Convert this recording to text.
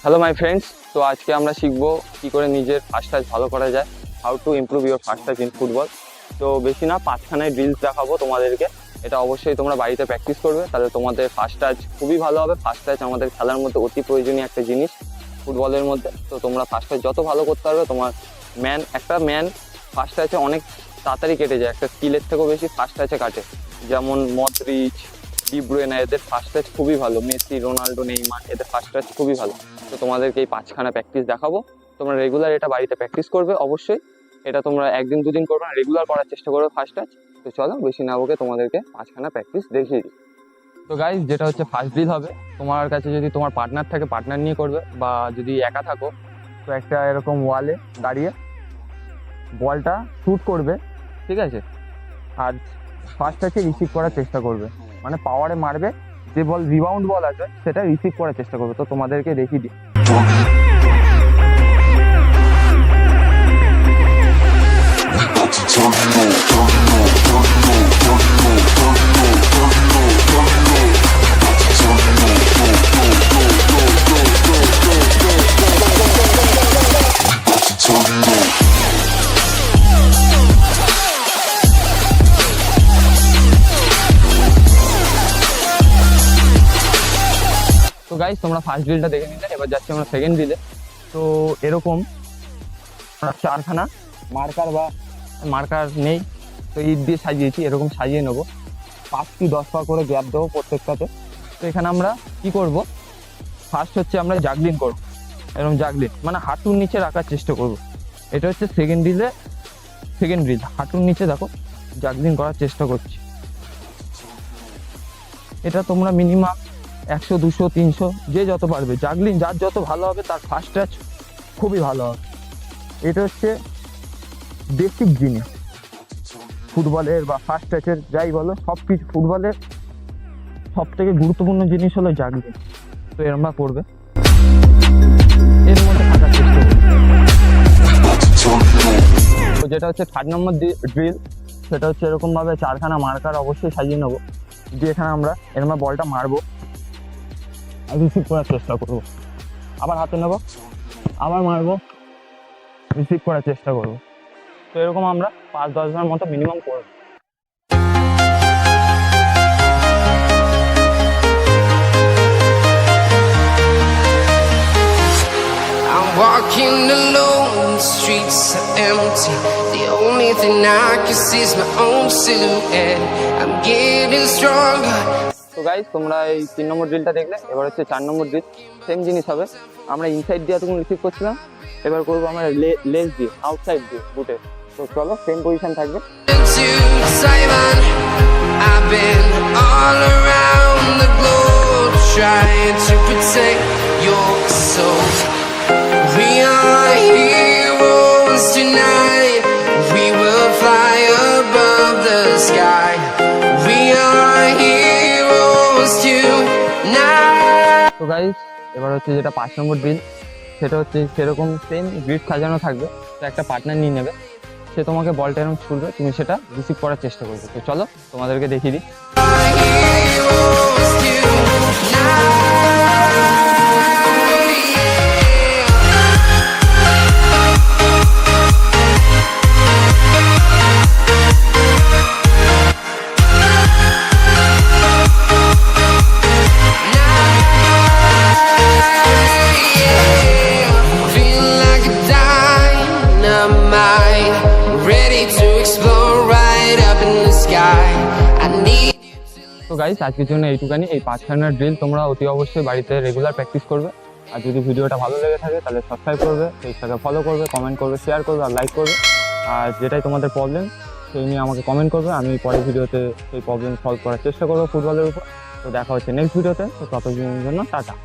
Hello my friends, তো আজকে আমরা শিখবো কী করে নিজের ফার্স্ট টাচ ভালো করা যায়, how to improve your first touch in football. তো বেশি না, 5খানায় ড্রিলস দেখাবো তোমাদেরকে। এটা অবশ্যই তোমরা বাড়িতে প্র্যাকটিস করবে, তাহলে তোমাদের ফার্স্ট টাচ খুবই ভালো হবে। ফার্স্ট টাচ আমাদের খেলার মধ্যে অতি প্রয়োজনীয় একটা জিনিস ফুটবলের মধ্যে। তো তোমরা ফার্স্ট টাচ যত ভালো করতে পারবে, তোমার একটা ম্যান ফার্স্ট টাচে অনেক তাড়াতাড়ি কেটে যায়, একটা স্কিলের থেকেও বেশি ফার্স্ট টাচে কাটে। যেমন মডরিচ, ডি ব্রুয়না, এদের ফার্স্ট টাচ খুবই ভালো। মেসি, রোনাল্ডো, নেইমার, এদের ফার্স্ট টাচ খুবই ভালো। তো তোমাদেরকে এই 5খানা প্র্যাকটিস দেখাবো। তোমরা রেগুলার এটা বাড়িতে প্র্যাকটিস করবে অবশ্যই। এটা তোমরা একদিন দুদিন করবে না, রেগুলার করার চেষ্টা করবে ফার্স্ট টাচ। তো চলো বেশি না বকে তোমাদেরকে 5খানা প্র্যাকটিস দেখিয়ে দিই। তো গাইজ, যেটা হচ্ছে ফার্স্ট ড্রিল হবে, তোমার কাছে যদি তোমার পার্টনার থাকে পার্টনার নিয়ে করবে, বা যদি একা থাকো তো একটা এরকম ওয়ালে দাঁড়িয়ে বলটা শ্যুট করবে, ঠিক আছে? আর ফার্স্ট টাচে রিসিভ করার চেষ্টা করবে, মানে পাওয়ারে মারবে। যে বল রিবাউন্ড বল আছে সেটা রিসিভ করার চেষ্টা করবে। তো তোমাদেরকে দেখিয়ে দিই। তো গাইজ, তোমরা ফার্স্ট ড্রিলটা দেখে নিলে, এবার যাচ্ছি আমরা সেকেন্ড ড্রিলে। তো এরকম 4খানা মার্কার নেই, তো ইট দিয়ে সাজিয়েছি, এরকম সাজিয়ে নেবো। 5 কি 10 পা করে গ্যাপ দেবো প্রত্যেকটাতে। তো এখানে আমরা কি করব, ফার্স্ট হচ্ছে আমরা জাগলিং করব। এরকম জাগলিং মানে হাঁটুর নিচে রাখার চেষ্টা করব। এটা হচ্ছে সেকেন্ড ড্রিল। হাঁটুর নিচে দেখো জাগলিং করার চেষ্টা করছি। এটা তোমরা মিনিমাম 100, 200, 300 যে যত পারবে, জাগলিং যার যত ভালো হবে তার ফার্স্ট টাচ খুবই ভালো হবে। এটা হচ্ছে বেসিক জিনিস ফুটবলের বা ফার্স্ট টাচের, যাই বলো, সব কিছু ফুটবলের সব থেকে গুরুত্বপূর্ণ জিনিস হলো জাগলিং। তো এরকম করবে, এর মধ্যে থাকার চেষ্টা করবে। তো যেটা হচ্ছে 3rd নম্বর ড্রিল, সেটা হচ্ছে এরকমভাবে 4খানা মার্কার অবশ্যই সাজিয়ে নেবো, দিয়ে এখানে আমরা এরকম বলটা মারবো আর রিসিভ করার চেষ্টা করবো। আবার হাতে নেবো, আবার মারবো, রিসিভ করার চেষ্টা করবো। তো এরকম আমরা 5-10 বার মতো মিনিমাম করবো। Walking alone, the streets are empty. The only thing I can see is my own silhouette. I'm getting stronger. তো গাইজ, তোমরা এই 3 নম্বর ড্রিলটা দেখলে। এবার হচ্ছে 4 নম্বর ড্রিল, সেম জিনিস হবে। আমরা ইনসাইড দিয়ে এতক্ষণ রিসিভ করছিলাম, এবার করবো আমরা লেজ দিয়ে, আউটসাইড দিয়ে, বুটে। তো চলো, সেম পজিশন থাকবে। To Simon, I've been all around the globe trying to protect your soul. We are heroes tonight. We will fly above the sky. We are heroes tonight. তো গাইজ, এবার হচ্ছে যেটা 5 নম্বর drill, সেটা হচ্ছে সেরকম same grid সাজানো থাকবে। তো একটা পার্টনার নিয়ে নেবে, সে তোমাকে বলটা এরকম ছুড়বে, তুমি সেটা রিসিভ করার চেষ্টা করবে। তো চলো তোমাদেরকে দেখিয়ে দিই। Heroes feel like a dynamite, ready to explode right up in the sky. I need. তো গাইস, আজকের জন্য এইটুকানি। এই 5খানা ড্রিল তোমরা অতি অবশ্যই বাড়িতে রেগুলার প্র্যাকটিস করবে। আর যদি ভিডিওটা ভালো লেগে থাকে তাহলে সাবস্ক্রাইব করবে, পেজটাকে ফলো করবে, কমেন্ট করবে, শেয়ার করবে আর লাইক করবে। আর যেটাই তোমাদের প্রবলেম সেই নিয়ে আমাকে কমেন্ট করবে, আমি পরের ভিডিওতে সেই প্রবলেম সলভ করার চেষ্টা করবো ফুটবলের উপর। তো দেখা হচ্ছে নেক্সট ভিডিওতে। তো ততদিনের জন্য টাটা।